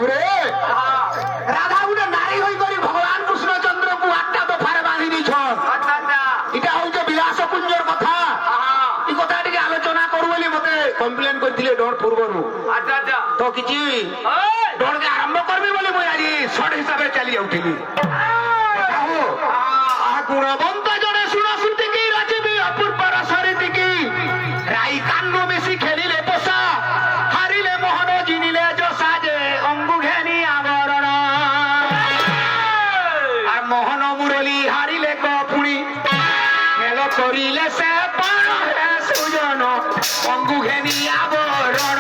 বাবুরে রাধা গুলো নারী হই করি ভগবান কৃষ্ণচন্দ্রকে আটটা দফারে বাঁধি দিছ। এটা হচ্ছে বিলাসপুঞ্জর কথা। এই কথা টিকে আলোচনা করু বলি মতে কমপ্লেন করছিলে ডর পূর্বরু। তো কিছু ডরকে আরম্ভ করবি বলে মুই আজ শর্ট হিসাবে চালি যাউଥିଲି। গুণবন্ত জনে শুণসুতি কি রাজিবি অপূর্বর সরিতি কি রাই কান্ন বেশি খেলিলে পোষা হারিলে মোহন জিনিলে যশা যে অঙ্গু ঘেনি আবরণ আর মোহন মুরলী হারিলে কপুণী খেল করিলে সে পাণ হে সুজন অঙ্গু ঘেনি আবরণ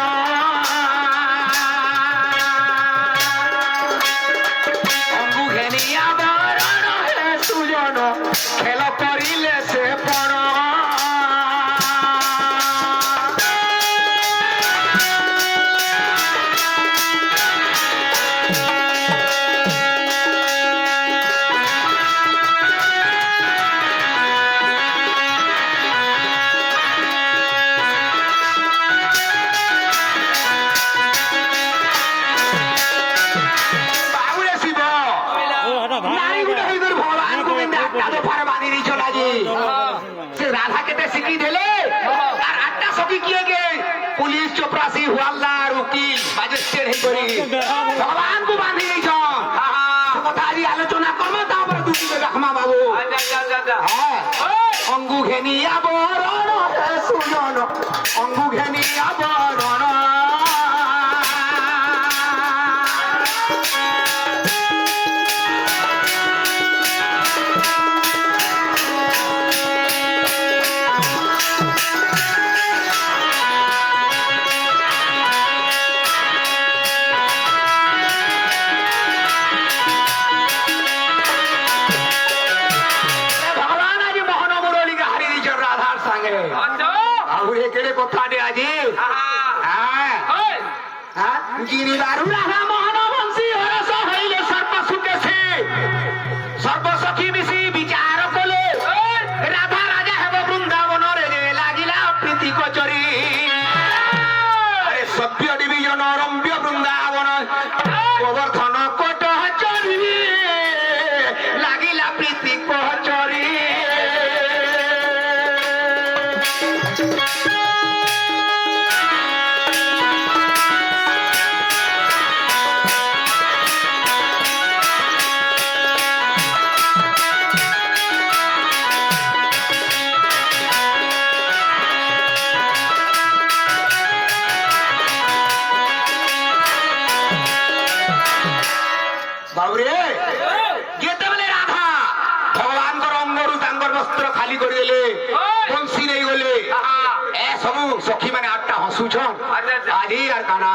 অঙ্গু ঘেনি আবরণ হে সুজন খেল করিলে সে পড় বাবুরে শিব নারী গুলো হয়ে গেল ভগবান গোবিন্দ আটটা দফারে বাঁধি দিছ আজি সে রাধা কেতে শিখি দেলে আর আটটা সখী কিয়ে গে পুলিশ চপরাসি হুয়ালদার উকিল ম্যাজিস্ট্রেট হয়ে করি ভগবান কো বাঁধি দিছ। কথা আজি আলোচনা করবো তারপরে দুটি রাখমা বাবু। অঙ্গু ঘেনি আবরণ সুজন অঙ্গু ঘেনি আবরণ ভগবান আজি মোহন মুরলীকে হারি দিছ রাধার সঙ্গে। ଆଉ ଏକେଡେ କଥାଟେ ଆଜି যিনি বারু রাধা মোহন বংশী হরস হইলে সর্ব সুকেশে সর্বসখী মিশি বিচার কলে রাধা রাজা হেব বৃন্দাবনরে যে লাগিলা প্রীতি কচরি সভ্য ডিভিজন রম্য বৃন্দাবন গোবর্ধন কোট চরি লাগিলা প্রীতি কচরি বাবুরে যেতেবেলে রাধা ভগবানଙ୍କର ଅଙ୍ଗରୁ ତାଙ୍କର ବସ୍ତ୍ର ଖାଲି କରିଦେଲେ ବଂଶୀ ନେଇଗଲେ ଏ ସବୁ ସଖୀ ମାନେ ଆଠଟା ହସୁଛନ୍ ଆଜି ଆର କାଣା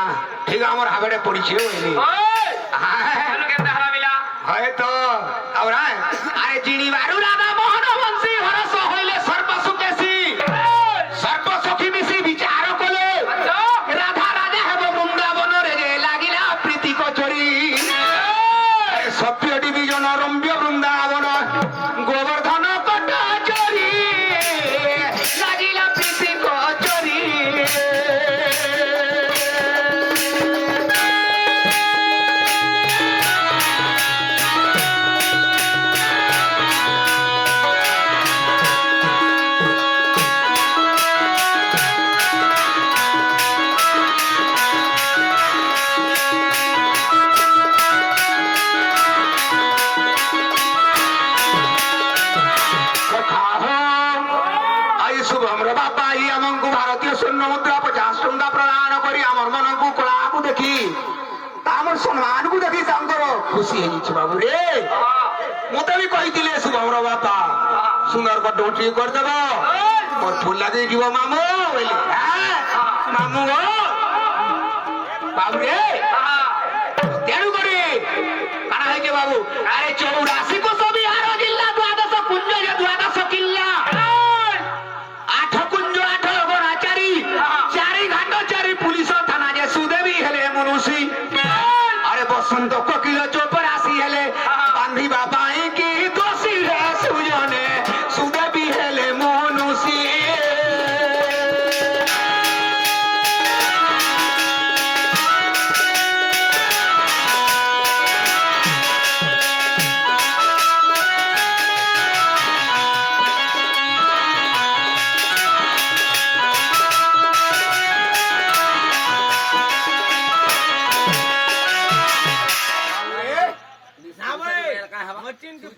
ଠିକ ଆମର ହାବେଡେ ପଡିଛେ ବୋଇଲି হয়ত আওরা আরে জিনি বারু রাধা মোহন বংশী হরস হইলে সর্বসুকেশী সর্বসখী মিশি বিচার কলে রাধা রাজা হেব বৃন্দাবনরে যে লাগিলা প্রীতি কচরি সভ্য ডিভিজন রম্য বৃন্দাবন গোবর্ধন কোট চরি লাগিলা প্রীতি কচরি শুভম্র বাপা ই আমକୁ ଭାରତୀୟ ସ୍ୱର୍ଣ୍ଣ ମୁଦ୍ରା 50 ଟଙ୍କା ପ୍ରଦାନ କରି ଆମର ମନକୁ କଳାକୁ ଦେଖି ଆମର ସମ୍ମାନକୁ ଦେଖି ତାଙ୍କର ଖୁସି ହେଇଛି ବାବୁ ରେ। ମତେ ବି କହିଥିଲେ ଶୁଭମ୍ର ବାପା ସୁନ୍ଦର କଟଉଟି କରିଦେବ ମୋର ଫୁଲ ଲାଗି ଯିବ ମାମୁ ବୋଇଲେ ମାମୁ ବାବୁ ରେ ତେଣୁ କରି କାଣା ହେଇଛି ବାବୁ ଆରେ 84 କୋଶ ବିହାର ଜିଲ୍ଲା 12 କୁଞ୍ଜ 12 କିଲ୍ଲା 8 কুঞ্জ 8 গণাচারী 4 ঘাট 4 পুলিশ থানা যে সুদেবী হেলে মনুষী আরে বসন্ত কোকিল চৌপরাশি হেলে বান্ধিবা পাই কি দোষী হে সুজনে সুদেবী হেলে মনুষী ଥ୍ୟାଙ୍କ ୟୁ।